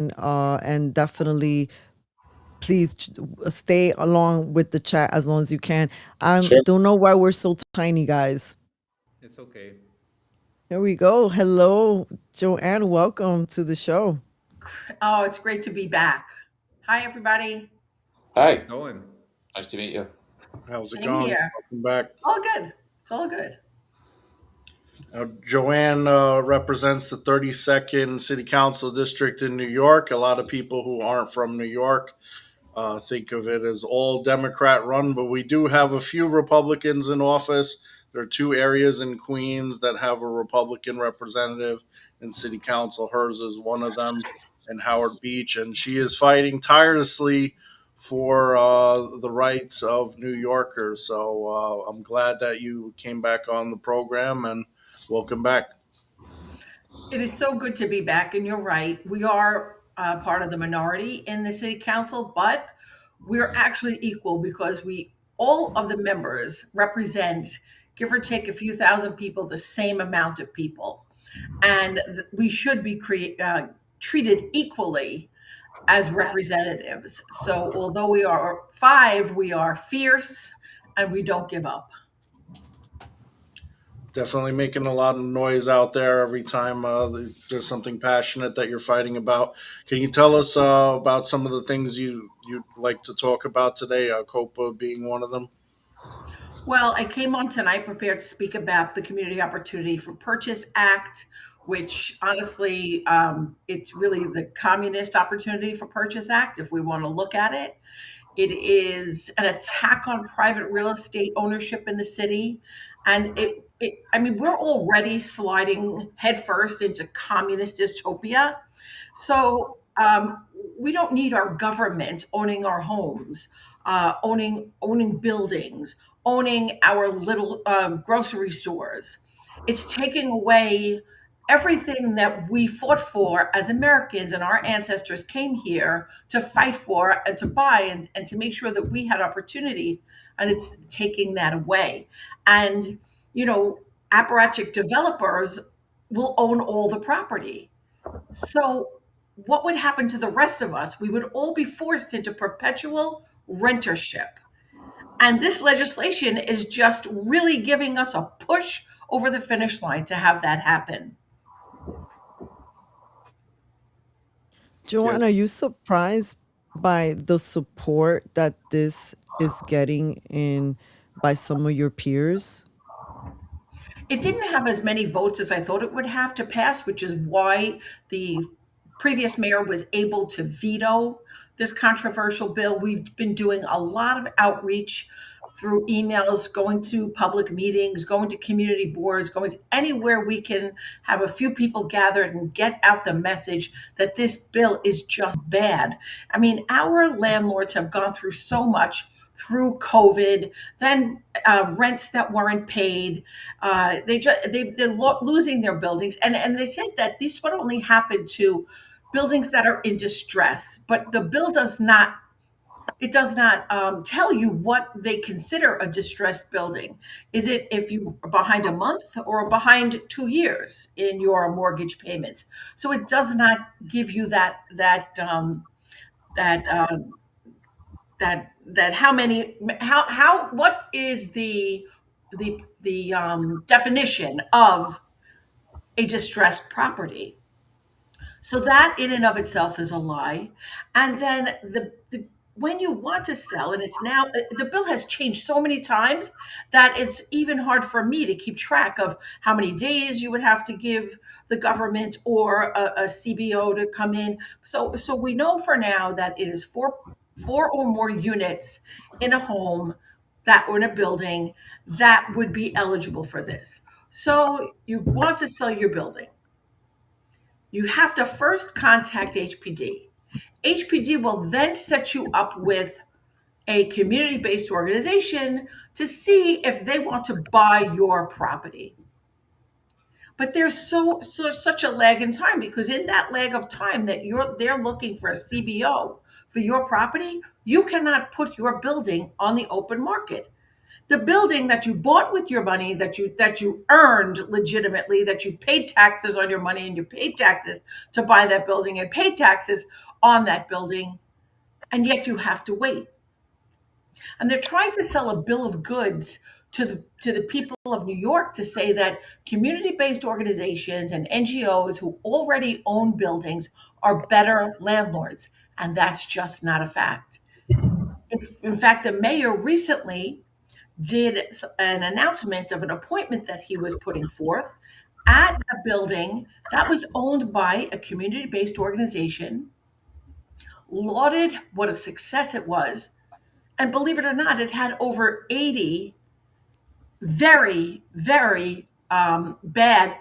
and definitely please stay along with the chat as long as you can. I Sure. don't know why we're so tiny, guys. It's okay. Here we go. Hello, Joann. Welcome to the show. Oh, it's great to be back. Hi, everybody. How's Hi. it going? Nice to meet you. How's it Same going? here. Welcome back. All good. It's all good. Joann represents the 32nd City Council District in New York. A lot of people who aren't from New York think of it as all Democrat run, but we do have a few Republicans in office. There are two areas in Queens that have a Republican representative in City Council. Hers is one of them in Howard Beach, and she is fighting tirelessly for the rights of New Yorkers. So I'm glad that you came back on the program, and welcome back. It is so good to be back, and you're right. We are part of the minority in the city council, but we're actually equal because we all of the members represent, give or take a few thousand people, the same amount of people, and we should be treated equally as representatives. So although we are five, we are fierce and we don't give up. Definitely making a lot of noise out there every time there's something passionate that you're fighting about. Can you tell us about some of the things you'd like to talk about today? COPA being one of them. Well, I came on tonight prepared to speak about the Community Opportunity for Purchase Act, which honestly, it's really the Communist Opportunity for Purchase Act, if we want to look at it. It is an attack on private real estate ownership in the city. And I mean, we're already sliding headfirst into communist dystopia. So we don't need our government owning our homes, owning buildings, owning our little grocery stores. It's taking away everything that we fought for as Americans and our ancestors came here to fight for and to buy and to make sure that we had opportunities. And it's taking that away. And, you know, apparatchik developers will own all the property. So, what would happen to the rest of us? We would all be forced into perpetual rentership. And this legislation is just really giving us a push over the finish line to have that happen. Yeah, Joanne, are you surprised by the support that this is getting in by some of your peers? It didn't have as many votes as I thought it would have to pass, which is why the previous mayor was able to veto this controversial bill. We've been doing a lot of outreach through emails, going to public meetings, going to community boards, going to anywhere we can have a few people gathered and get out the message that this bill is just bad. I mean, our landlords have gone through so much through COVID, then rents that weren't paid. They're losing their buildings, and they said that this would only happen to buildings that are in distress. But the bill does not. It does not tell you what they consider a distressed building. Is it if you are behind a month or behind 2 years in your mortgage payments? So it does not give you that that how many how what is the definition of a distressed property. So that in and of itself is a lie. And then the when you want to sell, and it's now the bill has changed so many times that it's even hard for me to keep track of how many days you would have to give the government or a CBO to come in. So we know for now that it is four or more units in a home that or in a building that would be eligible for this. So you want to sell your building, you have to first contact HPD. HPD will then set you up with a community based organization to see if they want to buy your property. But there's such a lag in time, because in that lag of time that they're looking for a CBO for your property, you cannot put your building on the open market. The building that you bought with your money, that you earned legitimately, that you paid taxes on your money and you paid taxes to buy that building and paid taxes on that building, and yet you have to wait. And they're trying to sell a bill of goods to the people of New York to say that community-based organizations and NGOs who already own buildings are better landlords, and that's just not a fact. In fact, the mayor recently did an announcement of an appointment that he was putting forth at a building that was owned by a community-based organization, lauded what a success it was, and believe it or not, it had over 80 very, very bad,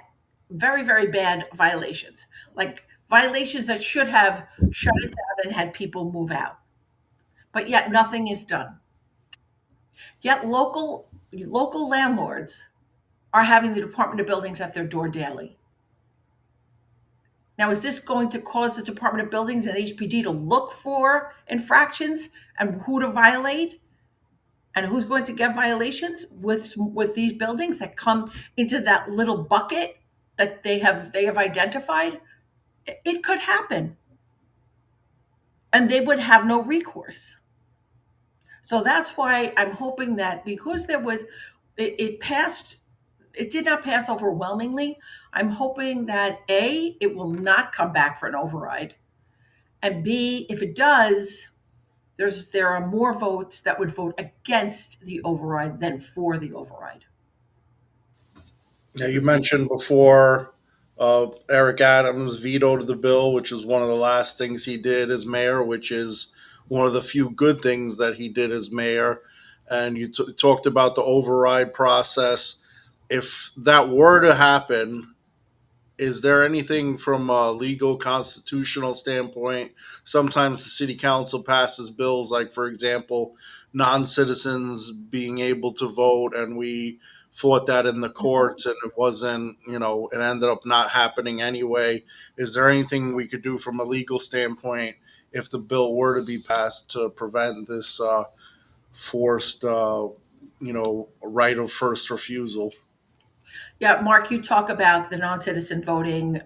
very, very bad violations, like violations that should have shut it down and had people move out. But yet nothing is done. Yet local landlords are having the Department of Buildings at their door daily. Now, is this going to cause the Department of Buildings and HPD to look for infractions and who to violate and who's going to get violations with these buildings that come into that little bucket that they have identified? It could happen, and they would have no recourse. So that's why I'm hoping that because it passed, it did not pass overwhelmingly. I'm hoping that A, it will not come back for an override, and B, if it does, there are more votes that would vote against the override than for the override. Now, you mentioned before Eric Adams vetoed the bill, which is one of the last things he did as mayor, which is one of the few good things that he did as mayor. And you talked about the override process. If that were to happen, is there anything from a legal constitutional standpoint? Sometimes the city council passes bills, like, for example, non-citizens being able to vote, and we fought that in the courts and it wasn't, it ended up not happening anyway. Is there anything we could do from a legal standpoint if the bill were to be passed to prevent this forced right of first refusal? Yeah, Mark, you talk about the non-citizen voting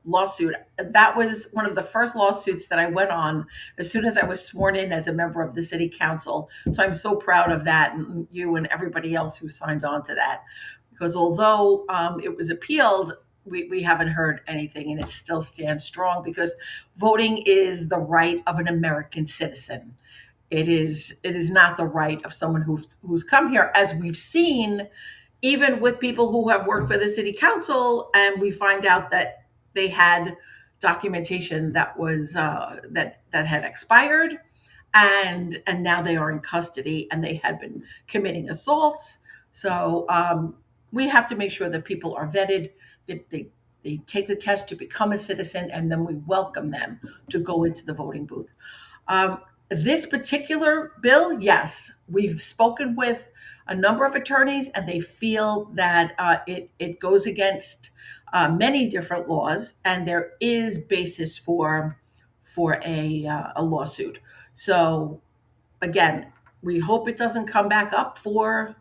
lawsuit. That was one of the first lawsuits that I went on as soon as I was sworn in as a member of the city council. So I'm so proud of that, and you and everybody else who signed on to that. Because although it was appealed, we haven't heard anything, and it still stands strong because voting is the right of an American citizen. It is not the right of someone who's come here, as we've seen even with people who have worked for the city council, and we find out that they had documentation that was that had expired, and now they are in custody and they had been committing assaults. So we have to make sure that people are vetted. They take the test to become a citizen, and then we welcome them to go into the voting booth. This particular bill, yes, we've spoken with a number of attorneys, and they feel that it goes against many different laws, and there is basis for a lawsuit. So again, we hope it doesn't come back up for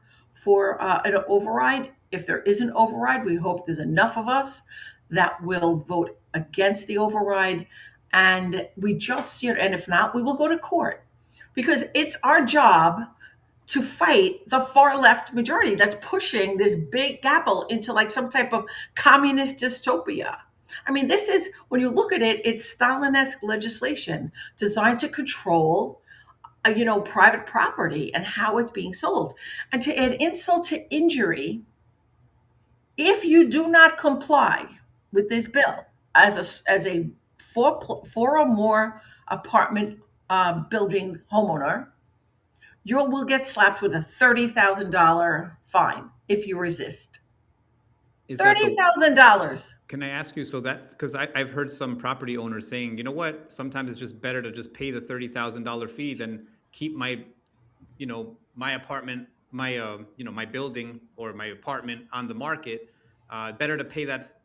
an override. If there is an override, we hope there's enough of us that will vote against the override, and we just and if not, we will go to court because it's our job to fight the far left majority that's pushing this big apple into like some type of communist dystopia. I mean, this is, when you look at it, it's Stalin-esque legislation designed to control private property and how it's being sold. And to add insult to injury, if you do not comply with this bill as a four or more apartment building homeowner, you will get slapped with a $30,000 fine if you resist. $30,000. Can I ask you, so that, because I've heard some property owners saying, you know what, sometimes it's just better to just pay the $30,000 fee than keep my apartment, my building or my apartment on the market. Better to pay that.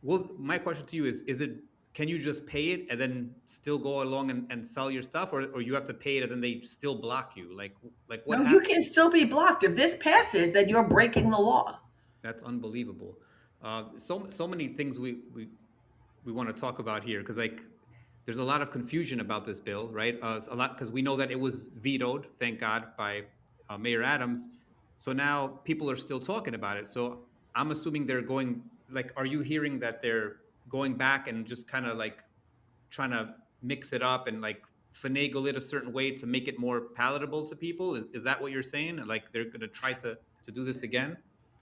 Well, my question to you is it can you just pay it and then still go along and sell your stuff, or you have to pay it and then they still block you? Like what No, you happens? can still be blocked. If this passes, then you're breaking the law. That's unbelievable. So many things we want to talk about here, because like there's a lot of confusion about this bill, right? A lot, because we know that it was vetoed, thank God, by Mayor Adams. So now people are still talking about it. So I'm assuming they're going, like, are you hearing that they're going back and just kind of like trying to mix it up and like finagle it a certain way to make it more palatable to people? Is that what you're saying? Like they're going to try to do this again?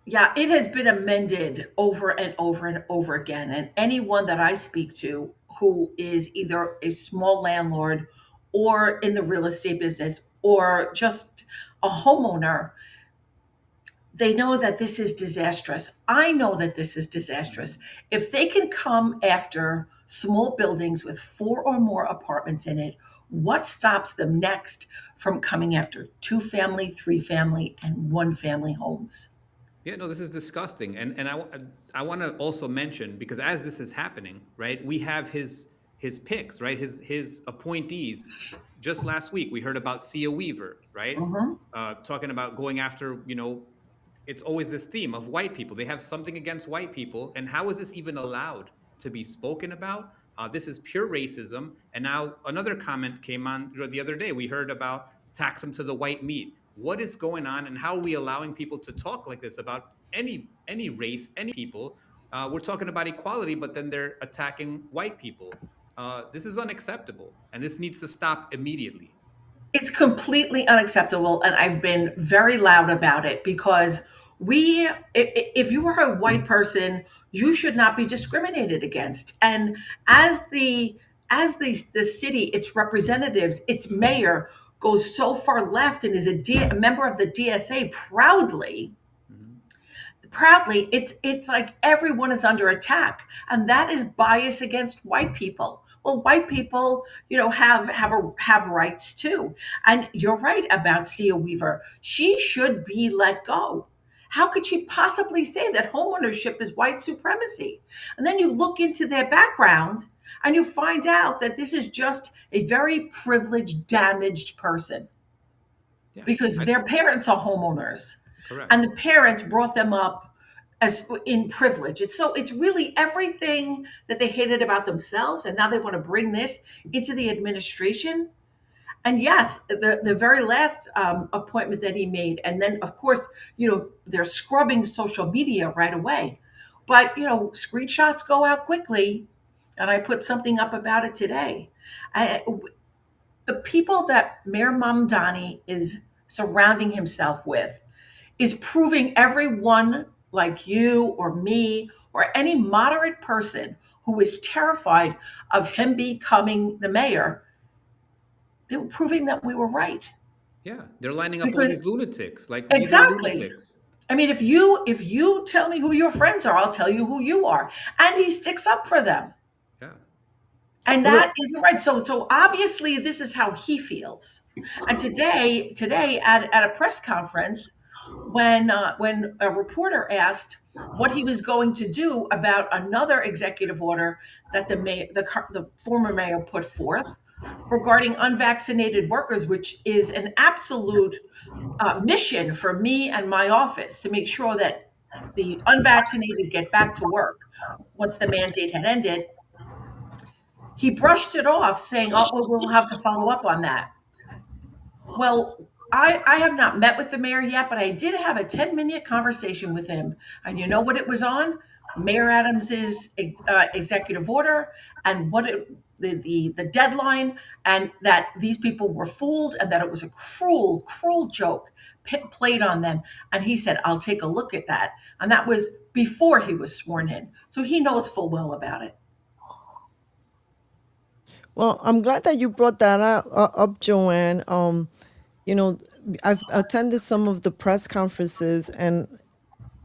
Yeah, it has been amended over and over and over again. And anyone that I speak to who is either a small landlord or in the real estate business or just a homeowner, they know that this is disastrous. I know that this is disastrous. If they can come after small buildings with 4 or more apartments in it, what stops them next from coming after 2-family, 3-family, and 1-family homes? Yeah, no, this is disgusting. And I want to also mention, because as this is happening, right, we have his picks, right, his appointees. Just last week, we heard about Sia Weaver, right, Mhm. talking about going after, it's always this theme of white people. They have something against white people. And how is this even allowed to be spoken about? This is pure racism. And now another comment came on the other day. We heard about tax them to the white meat. What is going on, and how are we allowing people to talk like this about any race, any people? We're talking about equality, but then they're attacking white people. This is unacceptable, and this needs to stop immediately. It's completely unacceptable, and I've been very loud about it because if you are a white person, you should not be discriminated against. And as the city, its representatives, its mayor goes so far left and is a member of the DSA Mhm. proudly, it's like everyone is under attack, and that is bias against white people. Well, white people, have rights too. And you're right about Sia Weaver. She should be let go. How could she possibly say that homeownership is white supremacy? And then you look into their background and you find out that this is just a very privileged, damaged person Yeah, because their parents are homeowners correct. and the parents brought them up as in privilege. It's really everything that they hated about themselves, and now they want to bring this into the administration. And yes, the very last appointment that he made, and then of course, they're scrubbing social media right away. But screenshots go out quickly, and I put something up about it today. I, the people that Mayor Mamdani is surrounding himself with is proving everyone like you or me or any moderate person who is terrified of him becoming the mayor, they were proving that we were right. Yeah, they're lining up all Because these lunatics. Like these are exactly. lunatics. I mean, if you tell me who your friends are, I'll tell you who you are. And he sticks up for them. Yeah. And Well, that isn't right. So obviously this is how he feels. And today at a press conference, when a reporter asked what he was going to do about another executive order that the former mayor put forth regarding unvaccinated workers, which is an absolute mission for me and my office to make sure that the unvaccinated get back to work once the mandate had ended. He brushed it off, saying, "Oh, well, we'll have to follow up on that." Well, I have not met with the mayor yet, but I did have a 10-minute conversation with him. And you know what it was on? Mayor Adams's executive order and the deadline, and that these people were fooled and that it was a cruel, cruel joke played on them. And he said, "I'll take a look at that." And that was before he was sworn in. So he knows full well about it. well, I'm glad that you brought that up, Joanne. You know, I've attended some of the press conferences, and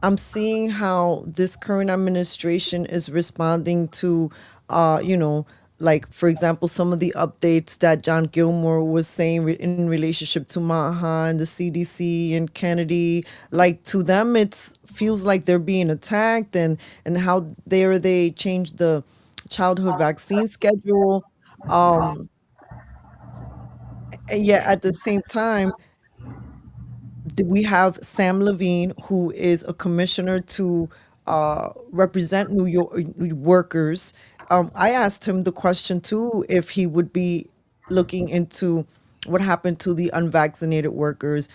I'm seeing how this current administration is responding to, like, for example, some of the updates that John Gilmore was saying in relationship to MAHA and the CDC and Kennedy. Like, to them, it feels like they're being attacked, and how they changed childhood vaccine schedule. Um, and yet at the same time, we have Sam Levine, who is a commissioner to represent New York workers. I asked him the question too if he would be looking into what happened to the unvaccinated workers,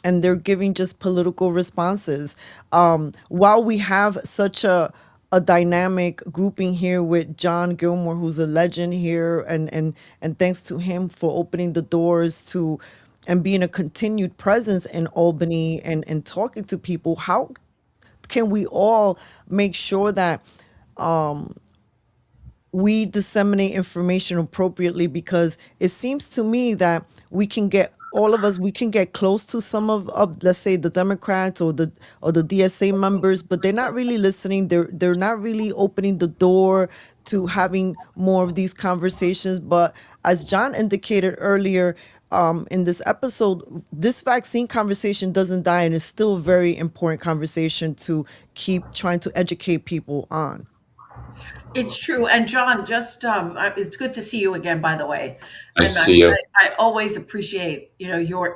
and they're giving just political responses. While we have such a dynamic grouping here with John Gilmore, who's a legend here, and thanks to him for opening the doors to and being a continued presence in Albany and talking to people. How can we all make sure that we disseminate information appropriately? Because it seems to me that we can get all of us we can get close to some of let's say the Democrats or the DSA members, but they're not really listening. They're not really opening the door to having more of these conversations. But as John indicated earlier, in this episode, this vaccine conversation doesn't die, and it's still a very important conversation to keep trying to educate people on. It's true. And John, just it's good to see you again, by the way. Nice And to see you. I always appreciate your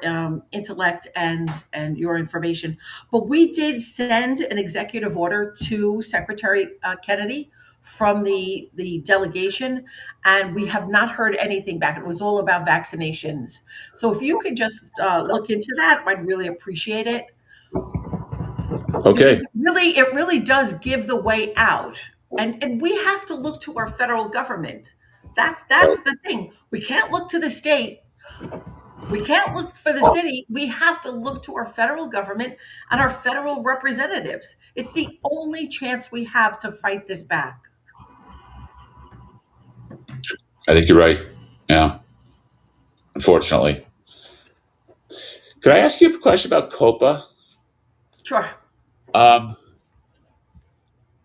intellect and your information. But we did send an executive order to Secretary Kennedy from the delegation, and we have not heard anything back. It was all about vaccinations. So if you could just look into that, I'd really appreciate it. Okay. Because it really does give the way out. And we have to look to our federal government. That's the thing. We can't look to the state. We can't look for the city. We have to look to our federal government and our federal representatives. It's the only chance we have to fight this back. I think you're right. Yeah. Unfortunately. Could I ask you a question about COPA? Sure.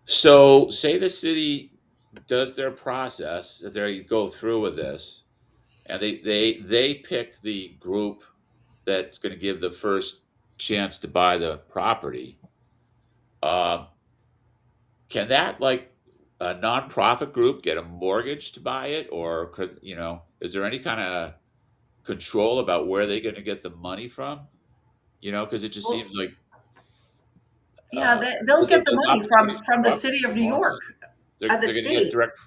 So say the city does their process, if they go through with this, and they pick the group that's going to give the first chance to buy the property. Can that, like, a nonprofit group get a mortgage to buy it, or could is there any kind of control about where they're going to get the money from? Because it just Well, seems like yeah, they'll get the there's money opportunities from for the corruption city is of New enormous. York They're and the going to get state. direct.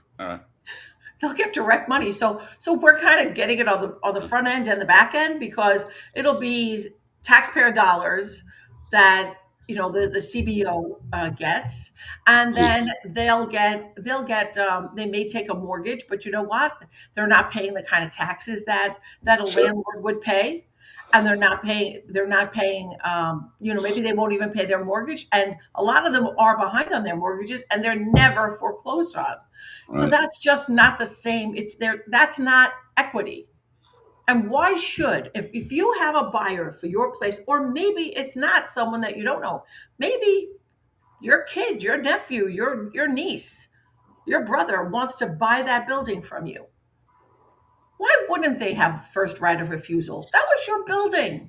They'll get direct money. So we're kind of getting it on the front end and the back end, because it'll be taxpayer dollars that the CBO gets, and then they may take a mortgage, but you know what? They're not paying the kind of taxes that a Sure. landlord would pay, and they're not paying. Maybe they won't even pay their mortgage, and a lot of them are behind on their mortgages, and they're never foreclosed on. So Right. that's just not the same. That's not equity. And why should, if you have a buyer for your place, or maybe it's not someone that you don't know, maybe your kid, your nephew, your niece, your brother wants to buy that building from you. Why wouldn't they have first right of refusal? That was your building.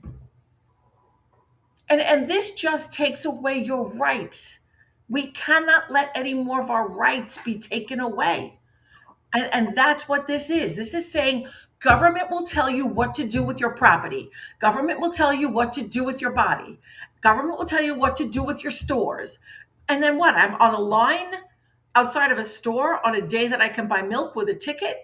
And this just takes away your rights. We cannot let any more of our rights be taken away. And that's what this is. This is saying government will tell you what to do with your property. Government will tell you what to do with your body. Government will tell you what to do with your stores. And then what? I'm on a line outside of a store on a day that I can buy milk with a ticket.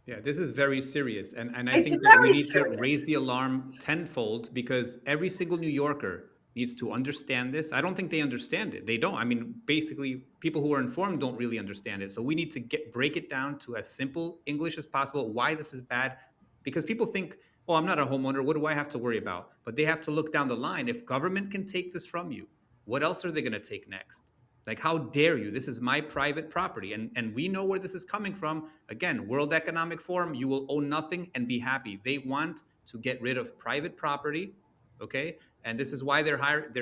Yeah, this is very serious. And I It's think that we very need to raise serious. the alarm tenfold, because every single New Yorker needs to understand this. I don't think they understand it. They don't. I mean, basically, people who are informed don't really understand it. So we need to break it down to as simple English as possible, why this is bad. Because people think, oh, I'm not a homeowner. What do I have to worry about? But they have to look down the line. If government can take this from you, what else are they going to take next? Like, how dare you? This is my private property. And we know where this is coming from. Again, World Economic Forum, you will own nothing and be happy. They want to get rid of private property, okay? And this is why they're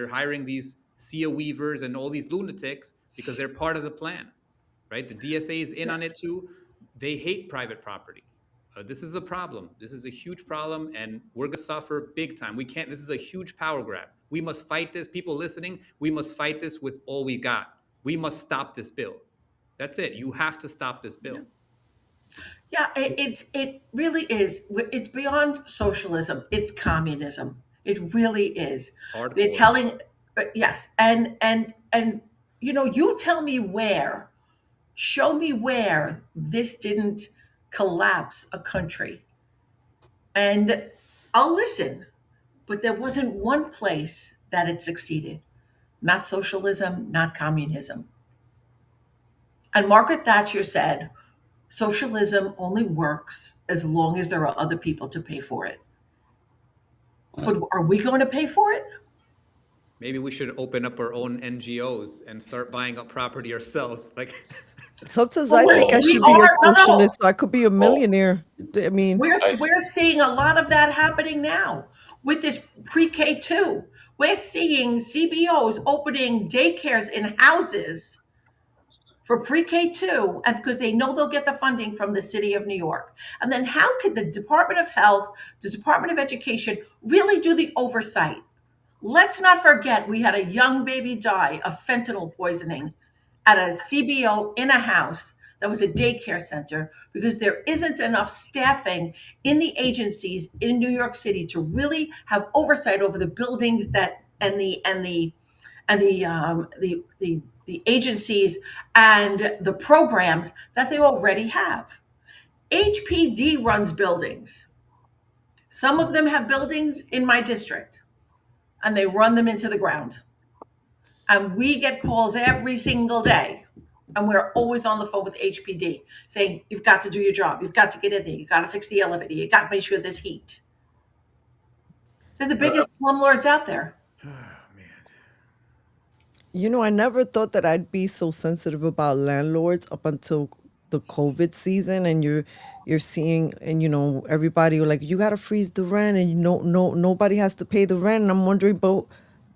hiring these Sia Weavers and all these lunatics, because they're part of the plan, right? The DSA is in on Yes. it too. They hate private property. This is a problem. This is a huge problem, and we're going to suffer big time. We can't, this is a huge power grab. We must fight this. People listening, we must fight this with all we got. We must stop this bill. That's it. You have to stop this bill. Yeah, it really is. It's beyond socialism. It's communism. It really is. They're Hardcore. telling, yes, and you tell me where, show me where this didn't collapse a country, and I'll listen. But there wasn't one place that it succeeded. Not socialism, not communism. And Margaret Thatcher said, socialism only works as long as there are other people to pay for it. But are we going to pay for it? Maybe we should open up our own NGOs and start buying up property ourselves. Like, Sometimes Well, I think I we should be a are, no, no. socialist so I could be a millionaire. I mean, We're seeing a lot of that happening now with this pre-K two. We're seeing CBOs opening daycares in houses for pre-K two, and because they know they'll get the funding from the city of New York. And then how could the Department of Health, the Department of Education really do the oversight? Let's not forget we had a young baby die of fentanyl poisoning at a CBO in a house that was a daycare center because there isn't enough staffing in the agencies in New York City to really have oversight over the buildings that and the agencies and the programs that they already have. HPD runs buildings. Some of them have buildings in my district, and they run them into the ground. And we get calls every single day. And we're always on the phone with HPD saying, you've got to do your job. You've got to get in there. You've got to fix the elevator. You've got to make sure there's heat. They're the biggest slumlords out there. oh, man. I never thought that I'd be so sensitive about landlords up until the COVID season, and you're seeing, and everybody like, you gotta freeze the rent, and nobody has to pay the rent. And I'm wondering, but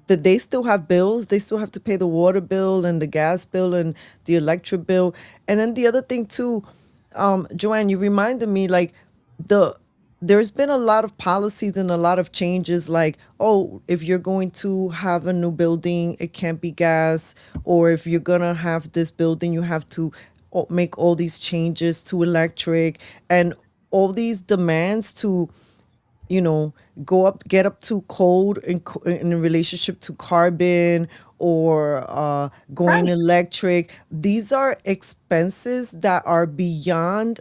did they still have bills? They still have to pay the water bill and the gas bill and the electric bill. And then the other thing too, Joanne, you reminded me, like, there's been a lot of policies and a lot of changes, like, oh, if you're going to have a new building, it can't be gas, or if you're gonna have this building, you have to make all these changes to electric, and all these demands to get up to code in relationship to carbon, or going Right. electric. These are expenses that are beyond.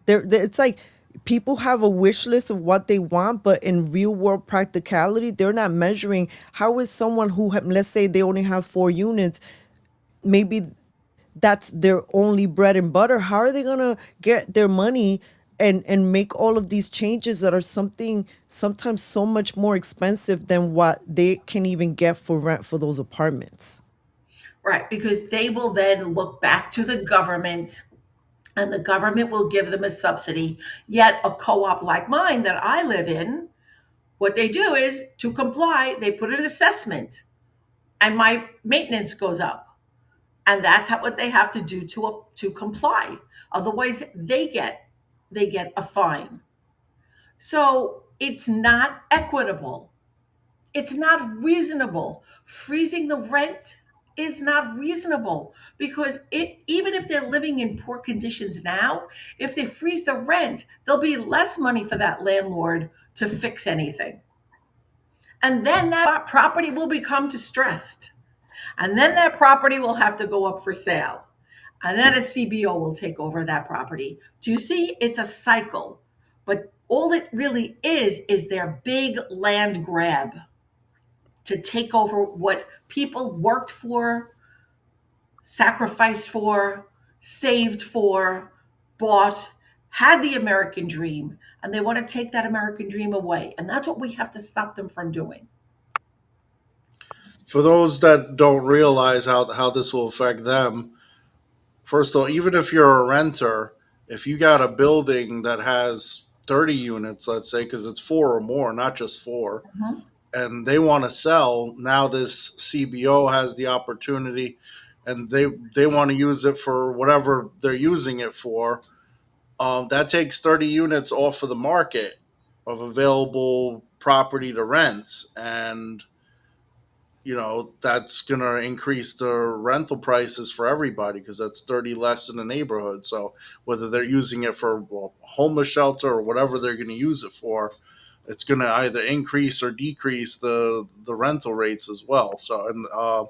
It's like people have a wish list of what they want, but in real world practicality, they're not measuring how is someone who let's say they only have 4 units, maybe that's their only bread and butter. How are they gonna get their money and make all of these changes that are sometimes so much more expensive than what they can even get for rent for those apartments? Right. Because they will then look back to the government and the government will give them a subsidy. Yet a co-op like mine that I live in, what they do is to comply, they put an assessment and my maintenance goes up. And that's what they have to do to comply. Otherwise, they get a fine. So it's not equitable. It's not reasonable. Freezing the rent is not reasonable because even if they're living in poor conditions now, if they freeze the rent, there'll be less money for that landlord to fix anything. And then that property will become distressed. And then that property will have to go up for sale. And then a CBO will take over that property. Do you see? It's a cycle. But all it really is their big land grab to take over what people worked for, sacrificed for, saved for, bought, had the American dream, and they want to take that American dream away. And that's what we have to stop them from doing. For those that don't realize how this will affect them, first of all, even if you're a renter, if you got a building that has 30 units, let's say, because it's four or more, not just four, Mhm. and they want to sell, now this CBO has the opportunity and they want to use it for whatever they're using it for. That takes 30 units off of the market of available property to rent. And that's going to increase the rental prices for everybody because that's 30 less in the neighborhood. So whether they're using it for homeless shelter or whatever they're going to use it for, it's going to either increase or decrease the rental rates as well. So, and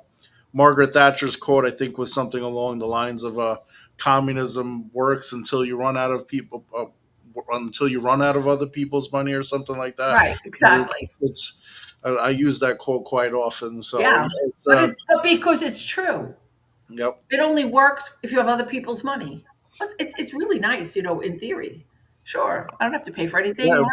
Margaret Thatcher's quote, I think, was something along the lines of communism works until you run out of people. Until you run out of other people's money or something like that. Right, exactly. I use that quote quite often. So Yeah, but because it's true. Yep. It only works if you have other people's money. It's really nice, in theory. Sure, I don't have to pay for anything. Yeah,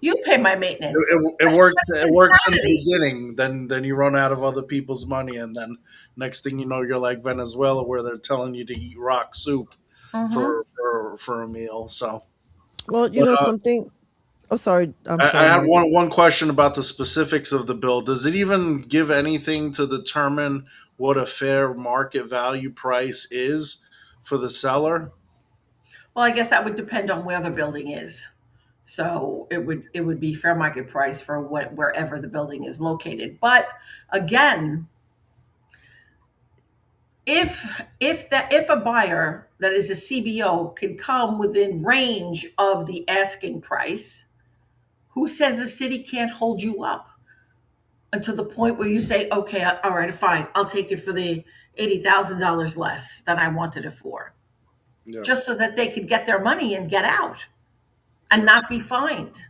You pay my maintenance. it works. It works in the beginning. Then you run out of other people's money, and then next thing you know, you're like Venezuela, where they're telling you to eat rock soup for a meal. So, Well, something. Oh, sorry. I'm I sorry. have Mike. one question about the specifics of the bill. Does it even give anything to determine what a fair market value price is for the seller? Well, I guess that would depend on where the building is. So it would be fair market price for wherever the building is located. But again, if a buyer that is a CBO can come within range of the asking price, who says the city can't hold you up until the point where you say, okay, all right, fine, I'll take it for the $80,000 less than I wanted it for, Yeah. just so that they could get their money and get out and not be fined.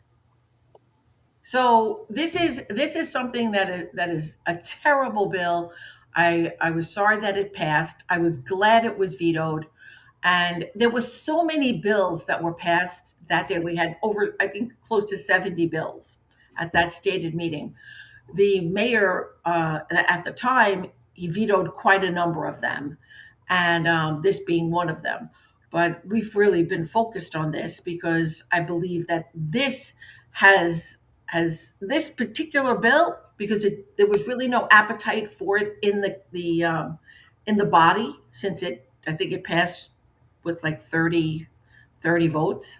So this is something that is a terrible bill. I was sorry that it passed. I was glad it was vetoed. And there were so many bills that were passed that day. We had over, I think, close to 70 bills at that stated meeting. The mayor at the time, he vetoed quite a number of them, and this being one of them. But we've really been focused on this because I believe that this has this particular bill, because there was really no appetite for it in the body, since I think it passed with like 30 votes.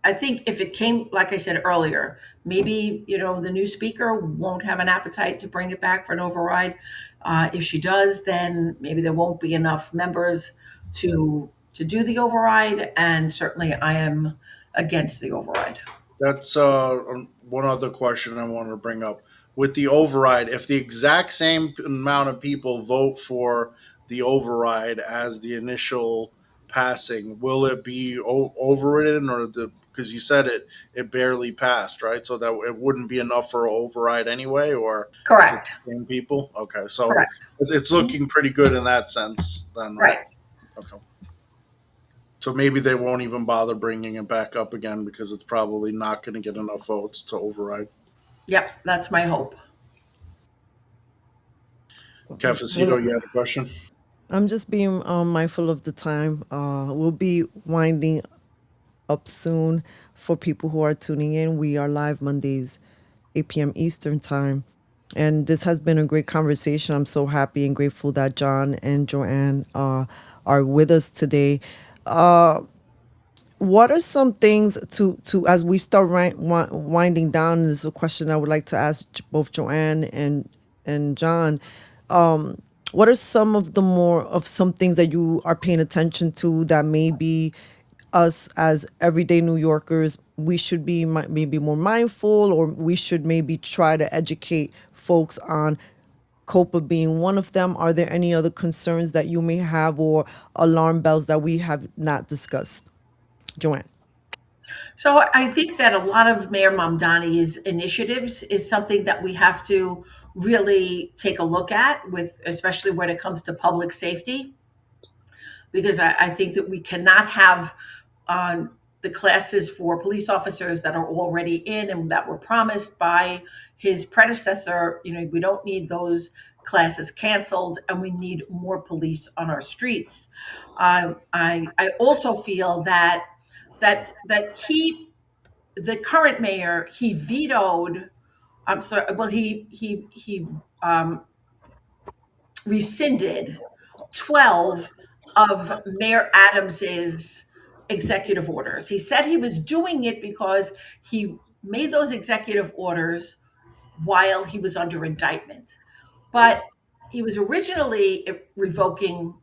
I think if it came, like I said earlier, maybe the new speaker won't have an appetite to bring it back for an override. If she does, then maybe there won't be enough members to do the override. And certainly, I am against the override. That's one other question I wanted to bring up. With the override, if the exact same amount of people vote for the override as the initial passing, will it be overridden, or because you said it barely passed, right? So that it wouldn't be enough for an override anyway, or Correct. same people? Okay, so Correct. it's looking pretty good in that sense then. Right. Okay. So maybe they won't even bother bringing it back up again because it's probably not going to get enough votes to override. Yep, that's my hope. Cafecito, you had a question? I'm just being mindful of the time. We'll be winding up soon. For people who are tuning in, we are live Mondays, 8 p.m. Eastern time. And this has been a great conversation. I'm so happy and grateful that John and Joann are with us today. What are some things to as we start winding down? This is a question I would like to ask both Joann and John. What are some of some things that you are paying attention to that maybe us as everyday New Yorkers, we should be maybe more mindful, or we should maybe try to educate folks on, COPA being one of them? Are there any other concerns that you may have or alarm bells that we have not discussed? Joann. So I think that a lot of Mayor Mamdani's initiatives is something that we have to really take a look at, especially when it comes to public safety, because I think that we cannot have the classes for police officers that are already in and that were promised by his predecessor. We don't need those classes canceled, and we need more police on our streets. I also feel that the current mayor, he vetoed. I'm sorry. Well, he rescinded 12 of Mayor Adams's executive orders. He said he was doing it because he made those executive orders while he was under indictment. But he was originally revoking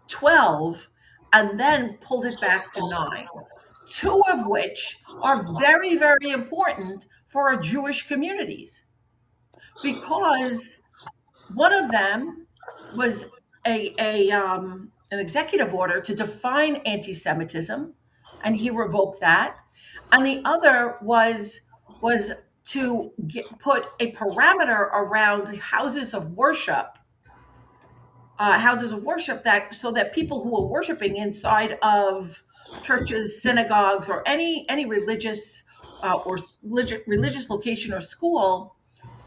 12 and then pulled it back to 9, two of which are very, very important for our Jewish communities, because one of them was an executive order to define anti-Semitism, and he revoked that. And the other was to put a parameter around houses of worship, that so that people who are worshiping inside of churches, synagogues, or any religious or religious location or school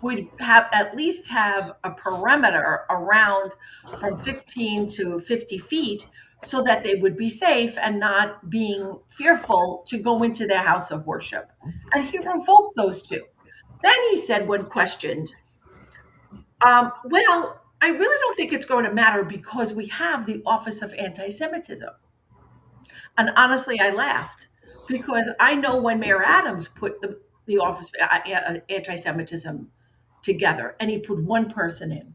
would have at least have a perimeter around from 15 to 50 feet, so that they would be safe and not being fearful to go into their house of worship. And he revoked those two. Then he said, when questioned, well, I really don't think it's going to matter because we have the Office of Anti-Semitism. And honestly, I laughed, because I know when Mayor Adams put the Office of Anti-Semitism together, and he put one person in,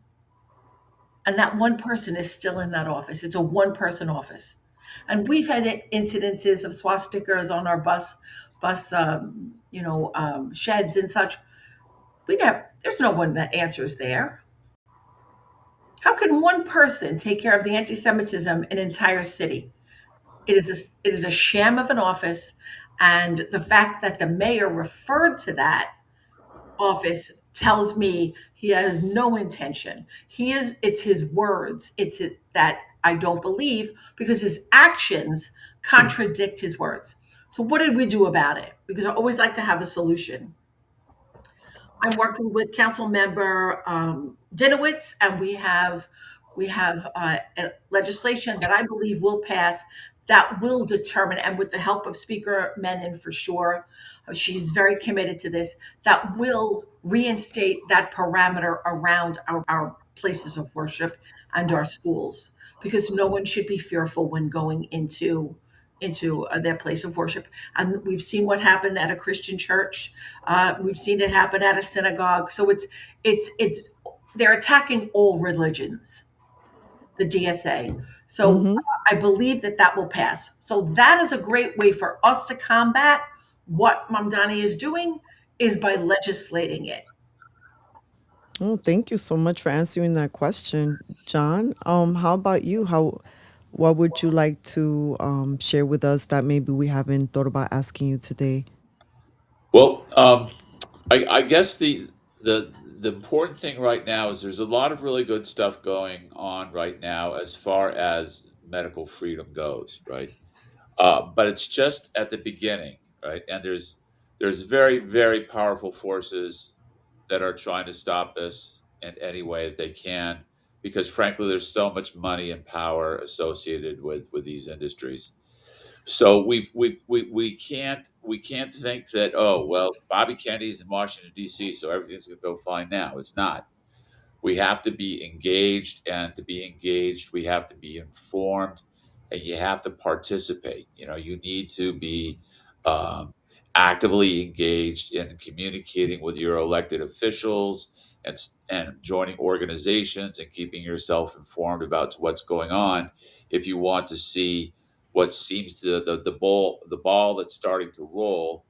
and that one person is still in that office. It's a one-person office. And we've had incidences of swastikas on our bus sheds and such. There's no one that answers there. How can one person take care of the anti-Semitism in an entire city? It is a sham of an office, and the fact that the mayor referred to that office tells me he has no intention. It's his words. That I don't believe, because his actions contradict his words. So what did we do about it? Because I always like to have a solution. I'm working with Councilmember Dinowitz, and we have a legislation that I believe will pass, that will determine, and with the help of Speaker Menon for sure, she's very committed to this, that will reinstate that parameter around our places of worship and our schools, because no one should be fearful when going into their place of worship. And we've seen what happened at a Christian church. We've seen it happen at a synagogue. So it's they're attacking all religions, the DSA. So I believe that will pass. So that is a great way for us to combat what Mamdani is doing, is by legislating it. Oh, thank you so much for answering that question, John. How about you? What would you like to share with us that maybe we haven't thought about asking you today? Well, I guess the important thing right now is there's a lot of really good stuff going on right now as far as medical freedom goes, right? But it's just at the beginning, right? And there's very, very powerful forces that are trying to stop us in any way that they can, because frankly, there's so much money and power associated with these industries. So we can't think that, oh well, Bobby Kennedy's in Washington D.C., so everything's going to go fine now. It's not. We have to be engaged, and to be engaged, we have to be informed, and you have to participate. You need to be um, actively engaged in communicating with your elected officials, and joining organizations and keeping yourself informed about what's going on, if you want to see what seems to the ball that's starting to roll,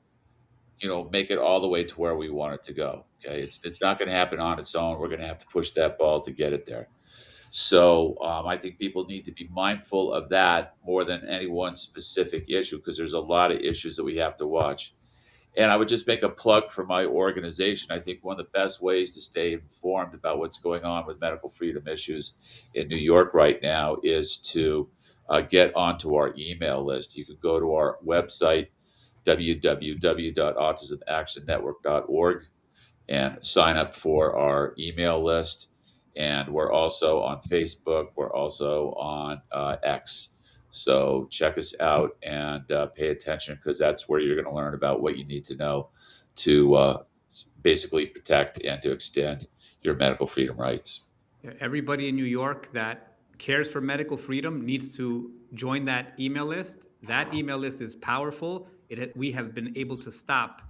make it all the way to where we want it to go. Okay, it's not going to happen on its own. We're going to have to push that ball to get it there. So I think people need to be mindful of that more than any one specific issue, because there's a lot of issues that we have to watch. And I would just make a plug for my organization. I think one of the best ways to stay informed about what's going on with medical freedom issues in New York right now is to get onto our email list. You can go to our website, www.autismactionnetwork.org, and sign up for our email list. And we're also on Facebook. We're also on X. So check us out and pay attention, because that's where you're going to learn about what you need to know to basically protect and to extend your medical freedom rights. Everybody in New York that cares for medical freedom needs to join that email list. That email list is powerful. We have been able to stop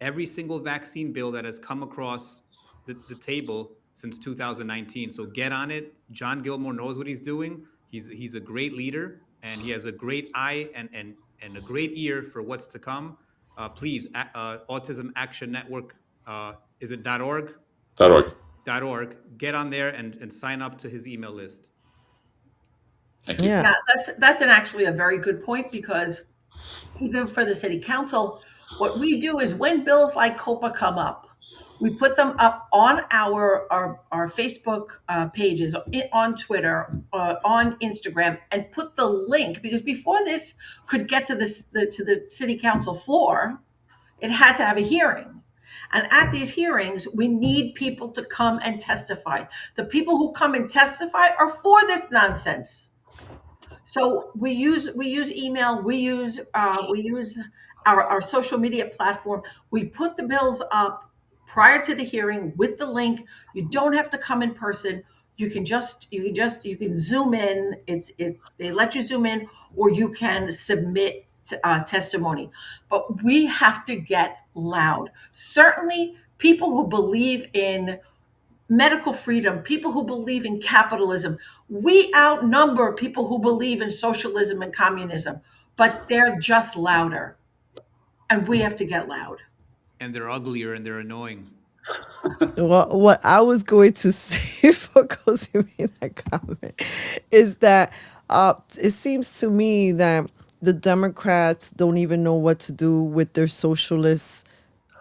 every single vaccine bill that has come across the table since 2019. So get on it. John Gilmore knows what he's doing. He's a great leader, and he has a great eye and a great ear for what's to come. Please, Autism Action Network, is it .org? .org. .org. Get on there and sign up to his email list. Thank you. Yeah. Yeah, that's actually a very good point, because even for the city council, what we do is when bills like COPA come up, we put them up on our Facebook pages, on Twitter, on Instagram, and put the link, because before this could get to the city council floor, it had to have a hearing. And at these hearings, we need people to come and testify. The people who come and testify are for this nonsense. So we use email, we use our social media platform. We put the bills up prior to the hearing with the link. You don't have to come in person. You can zoom in. They let you zoom in, or you can submit testimony. But we have to get loud. Certainly, people who believe in medical freedom, people who believe in capitalism. We outnumber people who believe in socialism and communism, but they're just louder. And we have to get loud. And they're uglier and they're annoying. Well, what I was going to say for Cozy made that comment is that it seems to me that the Democrats don't even know what to do with their socialist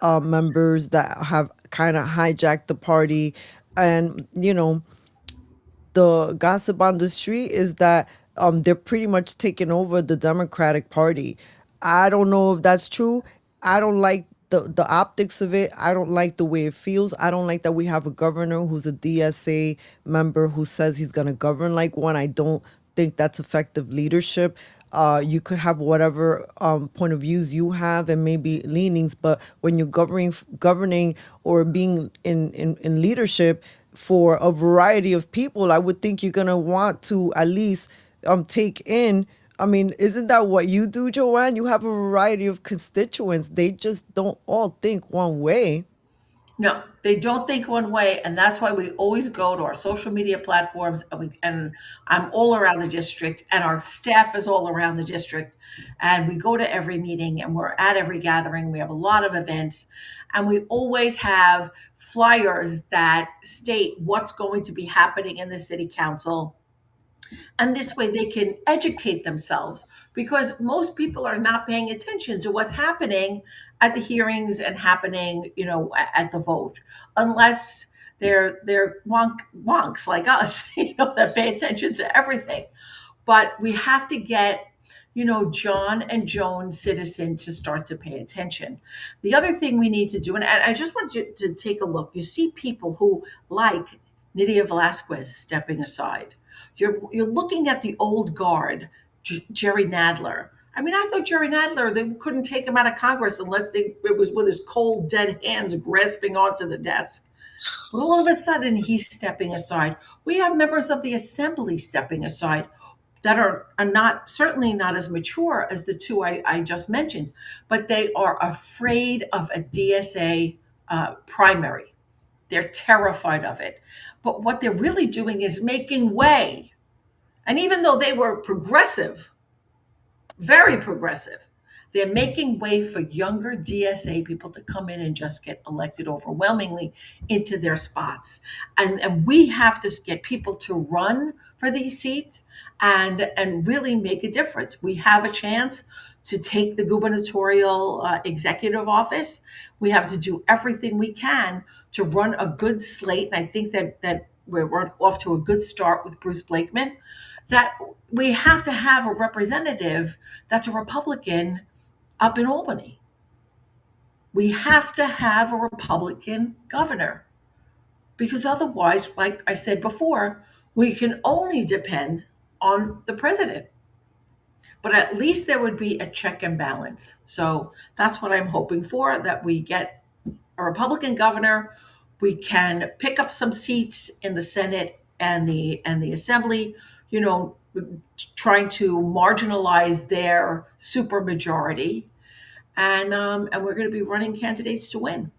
members that have kind of hijacked the party. And, the gossip on the street is that they're pretty much taking over the Democratic Party. I don't know if that's true. I don't like the optics of it. I don't like the way it feels. I don't like that we have a governor who's a DSA member who says he's going to govern like one. I don't think that's effective leadership. You could have whatever point of views you have and maybe leanings, but when you're governing or being in leadership for a variety of people, I would think you're gonna want to at least take in. I mean, isn't that what you do, Joann? You have a variety of constituents. They just don't all think one way. No, they don't think one way, and that's why we always go to our social media platforms, and I'm all around the district, and our staff is all around the district, and we go to every meeting, and we're at every gathering. We have a lot of events, and we always have flyers that state what's going to be happening in the city council. And this way they can educate themselves, because most people are not paying attention to what's happening at the hearings and happening, at the vote, unless they're wonks like us, that pay attention to everything. But we have to get, John and Joan citizen to start to pay attention. The other thing we need to do, and I just want you to take a look, you see people who, like Nydia Velasquez, stepping aside. You're looking at the old guard, Jerry Nadler. I mean, I thought Jerry Nadler, they couldn't take him out of Congress unless it was with his cold, dead hands grasping onto the desk. But all of a sudden, he's stepping aside. We have members of the assembly stepping aside that are certainly not as mature as the two I just mentioned, but they are afraid of a DSA primary. They're terrified of it. But what they're really doing is making way. And even though they were progressive, very progressive, they're making way for younger DSA people to come in and just get elected overwhelmingly into their spots. And we have to get people to run for these seats and really make a difference. We have a chance to take the gubernatorial executive office. We have to do everything we can to run a good slate. And I think that we're off to a good start with Bruce Blakeman, that we have to have a representative that's a Republican up in Albany. We have to have a Republican governor, because otherwise, like I said before, we can only depend on the president. But at least there would be a check and balance. So that's what I'm hoping for, that we get a Republican governor. We can pick up some seats in the Senate and the Assembly, trying to marginalize their supermajority, and we're going to be running candidates to win.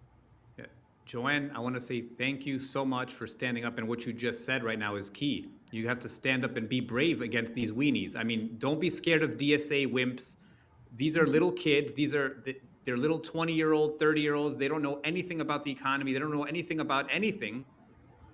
Yeah. Joann, I want to say thank you so much for standing up, and what you just said right now is key. You have to stand up and be brave against these weenies. I mean, don't be scared of DSA wimps. These are little kids. They're little 20-year-old, 30-year-olds. They don't know anything about the economy. They don't know anything about anything,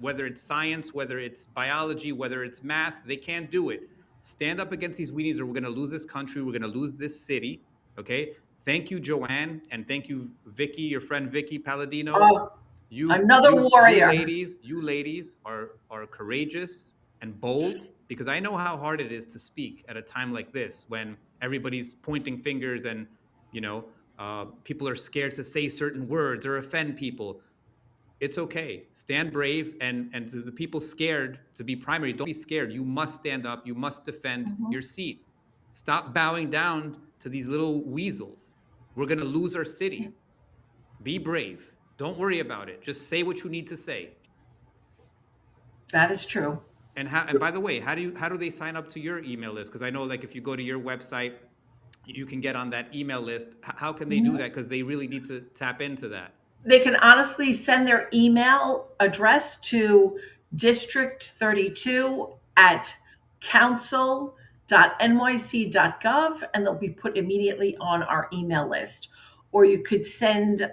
whether it's science, whether it's biology, whether it's math. They can't do it. Stand up against these weenies, or we're going to lose this country. We're going to lose this city. Okay. Thank you, Joann, and thank you, Vicky, your friend Vicky Palladino. Oh, another warrior. You ladies are courageous and bold, because I know how hard it is to speak at a time like this when everybody's pointing fingers and people are scared to say certain words or offend people. It's okay. Stand brave, and to the people scared to be primary, don't be scared. You must stand up. You must defend your seat. Stop bowing down to these little weasels. We're going to lose our city. Be brave. Don't worry about it. Just say what you need to say. That is true. And by the way, how do they sign up to your email list? Because I know, like, if you go to your website, you can get on that email list. How can they do that? Because they really need to tap into that. They can honestly send their email address to district32 at council.nyc.gov, and they'll be put immediately on our email list. Or you could send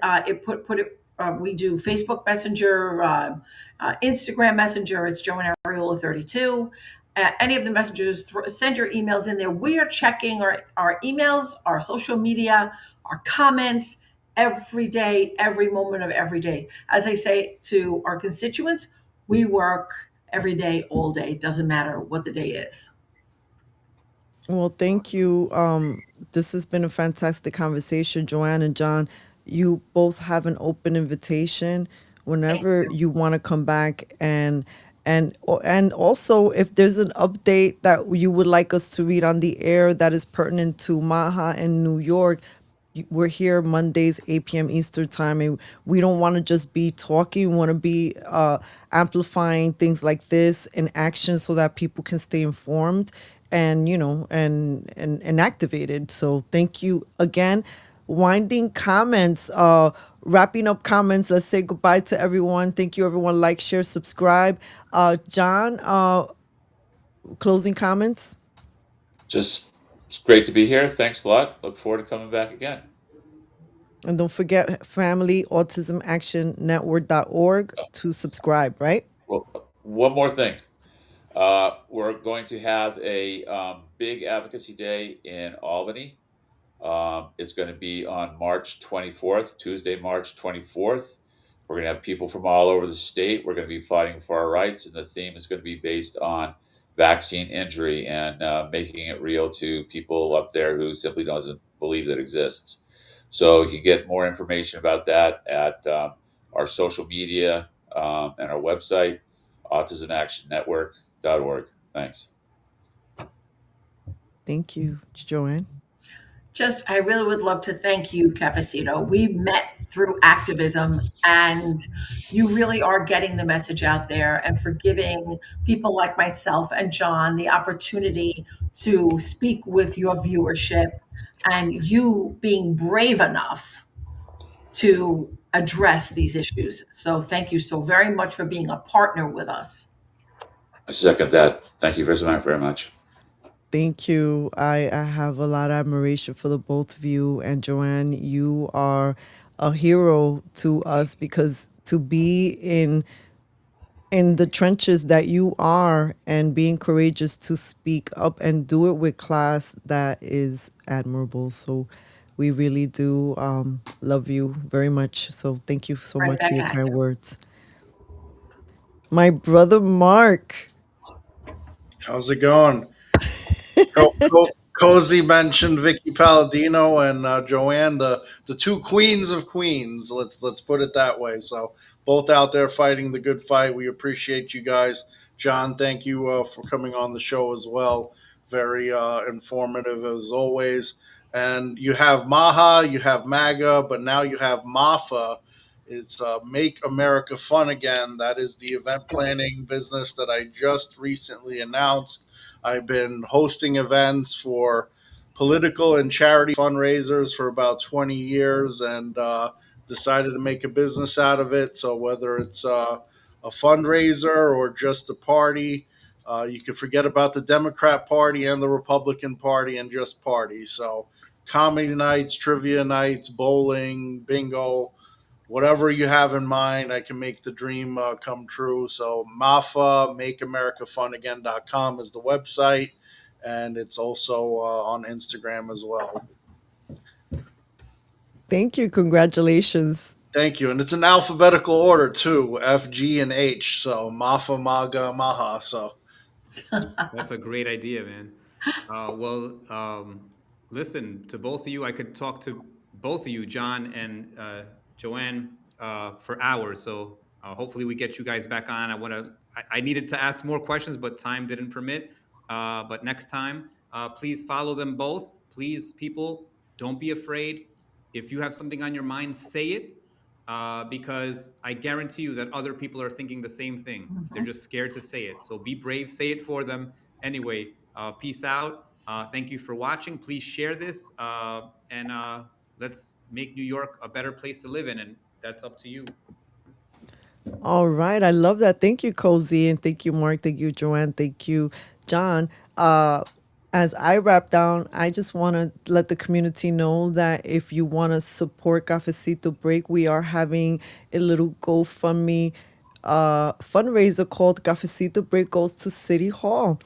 we do Facebook Messenger, Instagram Messenger. It's Joann Ariola 32. Any of the messengers, send your emails in there. We are checking our emails, our social media, our comments every day, every moment of every day. As I say to our constituents, we work every day, all day. Doesn't matter what the day is. Well, thank you. This has been a fantastic conversation, Joann and John. You both have an open invitation whenever you want to come back, and also if there's an update that you would like us to read on the air that is pertinent to MAHA in New York. We're here Mondays, 8 p.m. Eastern time, and we don't want to just be talking. We want to be amplifying things like this in action so that people can stay informed and and activated. So thank you again. Winding comments, wrapping up comments. Let's say goodbye to everyone. Thank you, everyone. Like, share, subscribe. John, closing comments. Just, it's great to be here. Thanks a lot. Look forward to coming back again. And don't forget FamilyAutismActionNetwork.org to subscribe, right? Well, one more thing. We're going to have a big advocacy day in Albany. It's going to be on March 24th, Tuesday, March 24th. We're going to have people from all over the state. We're going to be fighting for our rights, and the theme is going to be based on vaccine injury and making it real to people up there who simply doesn't believe that exists. So you can get more information about that at our social media and our website, autismactionnetwork.org. Thanks. Thank you, Joann. I really would love to thank you, Cafecito. We met through activism, and you really are getting the message out there, and for giving people like myself and John the opportunity to speak with your viewership, and you being brave enough to address these issues. So thank you so very much for being a partner with us. I second that. Thank you very much. Thank you. I have a lot of admiration for the both of you. And Joann, you are a hero to us, because to be in the trenches that you are and being courageous to speak up and do it with class, that is admirable. So we really do love you very much. So thank you so much for your kind words. My brother Mark. How's it going? Cozy mentioned Vicky Palladino and Joann, the two queens of queens. Let's put it that way. So both out there fighting the good fight. We appreciate you guys. John, thank you for coming on the show as well. Very informative as always. And you have MAHA, you have MAGA, but now you have MAFA. It's Make America Fun Again. That is the event planning business that I just recently announced. I've been hosting events for political and charity fundraisers for about 20 years, and decided to make a business out of it. So whether it's a fundraiser or just a party, you can forget about the Democrat Party and the Republican Party and just party. So comedy nights, trivia nights, bowling, bingo, whatever you have in mind, I can make the dream come true. So MAFA, MakeAmericaFunAgain.com is the website, and it's also on Instagram as well. Thank you. Congratulations. Thank you. And it's in alphabetical order too, F, G, and H. So MAFA, MAGA, MAHA. So That's a great idea, man. Listen, to both of you, I could talk to both of you, John and Joann, for hours. So hopefully we get you guys back on. I needed to ask more questions, but time didn't permit. But next time, please follow them both. Please, people, don't be afraid. If you have something on your mind, say it. Because I guarantee you that other people are thinking the same thing. They're just scared to say it. So be brave, say it for them. Anyway, peace out. Thank you for watching. Please share this, and let's make New York a better place to live in. And that's up to you. All right. I love that. Thank you, Cozy. And thank you, Mark. Thank you, Joanne. Thank you, John. As I wrap down, I just want to let the community know that if you want to support Cafecito Break, we are having a little GoFundMe fundraiser called Cafecito Break Goes to City Hall.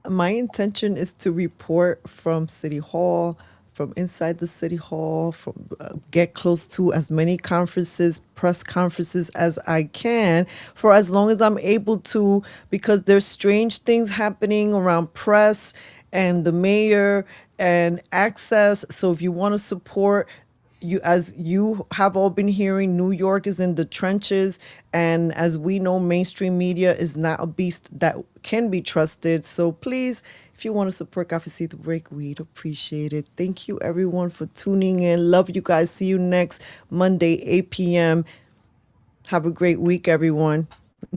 My intention is to report from City Hall, from inside the City Hall, from get close to as many conferences, press conferences as I can for as long as I'm able to, because there's strange things happening around press and the mayor and access. So if you want to support, you, as you have all been hearing, New York is in the trenches, and as we know, mainstream media is not a beast that can be trusted. So please, if you want to support Cafecito Break, we'd appreciate it. Thank you everyone for tuning in. Love you guys. See you next Monday, 8 p.m. Have a great week, everyone.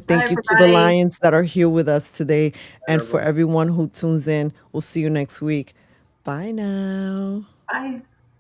Thank Bye, you to the everybody. Lions that are here with us today, and for everyone. everyone who tunes in. We'll see you next week. Bye now. Bye.